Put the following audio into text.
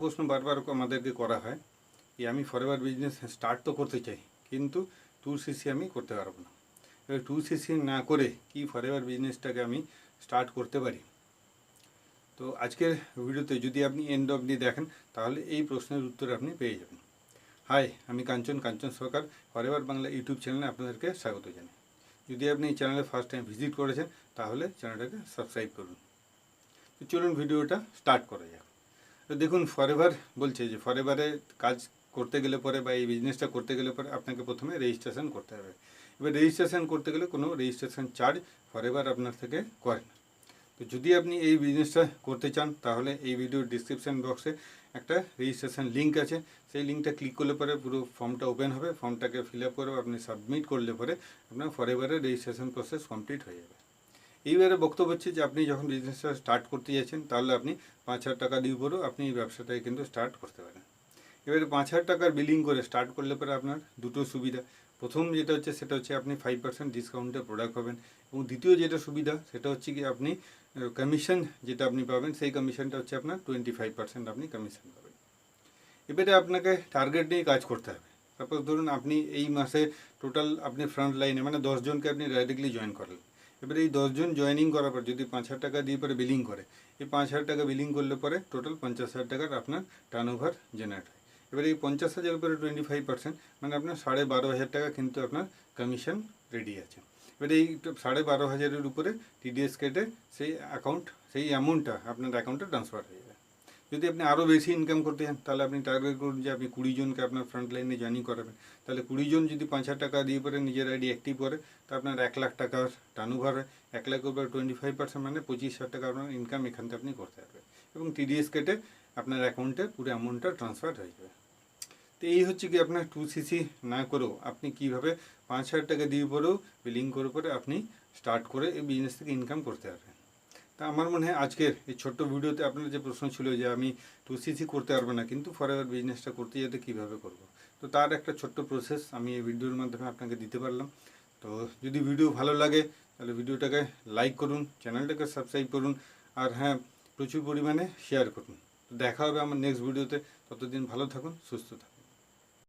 প্রশ্ন বারবার আমাদেরকে করা হয় যে আমি ফরএভার বিজনেস স্টার্ট তো করতে চাই, কিন্তু 2cc আমি করতে পারবো না। এবার 2cc না করে কি ফরএভার বিজনেসটাকে আমি স্টার্ট করতে পারি? তো আজকের ভিডিওতে যদি আপনি এন্ড অবধি দেখেন তাহলে এই প্রশ্নের উত্তর আপনি পেয়ে যাবেন। হাই, আমি কাঞ্চন সরকার, ফরএভার বাংলা ইউটিউব চ্যানেলে আপনাদেরকে স্বাগত জানাই। যদি আপনি এই চ্যানেলে ফার্স্ট টাইম ভিজিট করেছেন তাহলে চ্যানেলটাকে সাবস্ক্রাইব করুন। তো চলুন ভিডিওটা স্টার্ট করা যাক। তো দেখুন, ফরএভার বলছে যে ফরএভারে কাজ করতে গেলে পরে বা এই বিজনেসটা করতে গেলে পরে আপনাকে প্রথমে রেজিস্ট্রেশন করতে হবে। এবার রেজিস্ট্রেশন করতে গেলে কোনো রেজিস্ট্রেশন চার্জ ফরএভার আপনার থেকে করে না। তো যদি আপনি এই বিজনেসটা করতে চান তাহলে এই ভিডিওর ডিসক্রিপশান বক্সে একটা রেজিস্ট্রেশন লিঙ্ক আছে। সেই লিঙ্কটা ক্লিক করলে পরে পুরো ফর্মটা ওপেন হবে। ফর্মটাকে ফিল আপ করে আপনি সাবমিট করলে পরে আপনার ফরএভারের রেজিস্ট্রেশন প্রসেস কমপ্লিট হয়ে যাবে। এইবারে বক্তব্য হচ্ছে যে আপনি যখন বিজনেসটা স্টার্ট করতে যাচ্ছেন তাহলে আপনি 5,000 টাকা দিয়ে পরেও আপনি এই ব্যবসাটাকে কিন্তু স্টার্ট করতে পারেন। এবারে 5,000 টাকার বিলিং করে স্টার্ট করলে পরে আপনার দুটো সুবিধা। প্রথম যেটা হচ্ছে সেটা হচ্ছে আপনি 5% ডিসকাউন্টে প্রোডাক্ট পাবেন, এবং দ্বিতীয় যেটা সুবিধা সেটা হচ্ছে কি আপনি কমিশন যেটা আপনি পাবেন সেই কমিশনটা হচ্ছে আপনার 25% আপনি কমিশন পাবেন। এবারে আপনাকে টার্গেট নিয়ে কাজ করতে হবে। সাপোজ ধরুন আপনি এই মাসে টোটাল আপনি ফ্রন্ট লাইনে মানে 10 জনকে আপনি ডাইরেক্টলি জয়েন করলেন। এবারে এই 10 জন জয়েনিং করার পর যদি 5,000 টাকা দিয়ে পরে বিলিং করে, এই 5,000 টাকা বিলিং করলে পরে টোটাল 50,000 টাকার আপনার টার্নওভার জেনারেট হয়। এবারে এই 50,000 উপরে 25% মানে আপনার 12,500 টাকা কিন্তু আপনার কমিশন রেডি আছে। এবারে এই 12,500-এর উপরে টিডিএস কেটে সেই অ্যামাউন্টটা আপনার অ্যাকাউন্টে ট্রান্সফার হয়ে যাবে। যদি আপনি আরও বেশি ইনকাম করতে চান তাহলে আপনি টার্গেট করুন যে আপনি 20 জনকে আপনার ফ্রন্ট লাইনে জয়েনিং করাবেন। তাহলে 20 জন যদি 5,000 টাকা দিয়ে পরে নিজের আইডি অ্যাক্টিভ করে তা আপনার 1,00,000 টাকার টার্নওভার হয়। 1,00,000 উপর 25% মানে 25,000 টাকা আপনার ইনকাম এখান থেকে আপনি করতে পারবেন, এবং টিডিএস কেটে আপনার অ্যাকাউন্টে পুরো অ্যামাউন্টটা ট্রান্সফার হয়ে যাবে। তো এই হচ্ছে কি আপনার 2cc না করেও আপনি কীভাবে 5,000 টাকা দিয়ে পরেও বিলিং করে পরে আপনি স্টার্ট করে এই বিজনেস থেকে ইনকাম করতে পারবেন। তা আমার মনে হয় আজকের এই ছোট্ট ভিডিওতে আপনার যে প্রশ্ন ছিল যে আমি 2cc করতে পারবো না কিন্তু ফরএভার বিজনেসটা করতে যেতে কীভাবে করব, তো তার একটা ছোট্ট প্রসেস আমি এই ভিডিওর মাধ্যমে আপনাকে দিতে পারলাম। তো যদি ভিডিও ভালো লাগে তাহলে ভিডিওটাকে লাইক করুন, চ্যানেলটাকে সাবস্ক্রাইব করুন, আর হ্যাঁ, প্রচুর পরিমাণে শেয়ার করুন। তো দেখা হবে আমার নেক্সট ভিডিওতে। ততদিন ভালো থাকুন, সুস্থ থাকুন।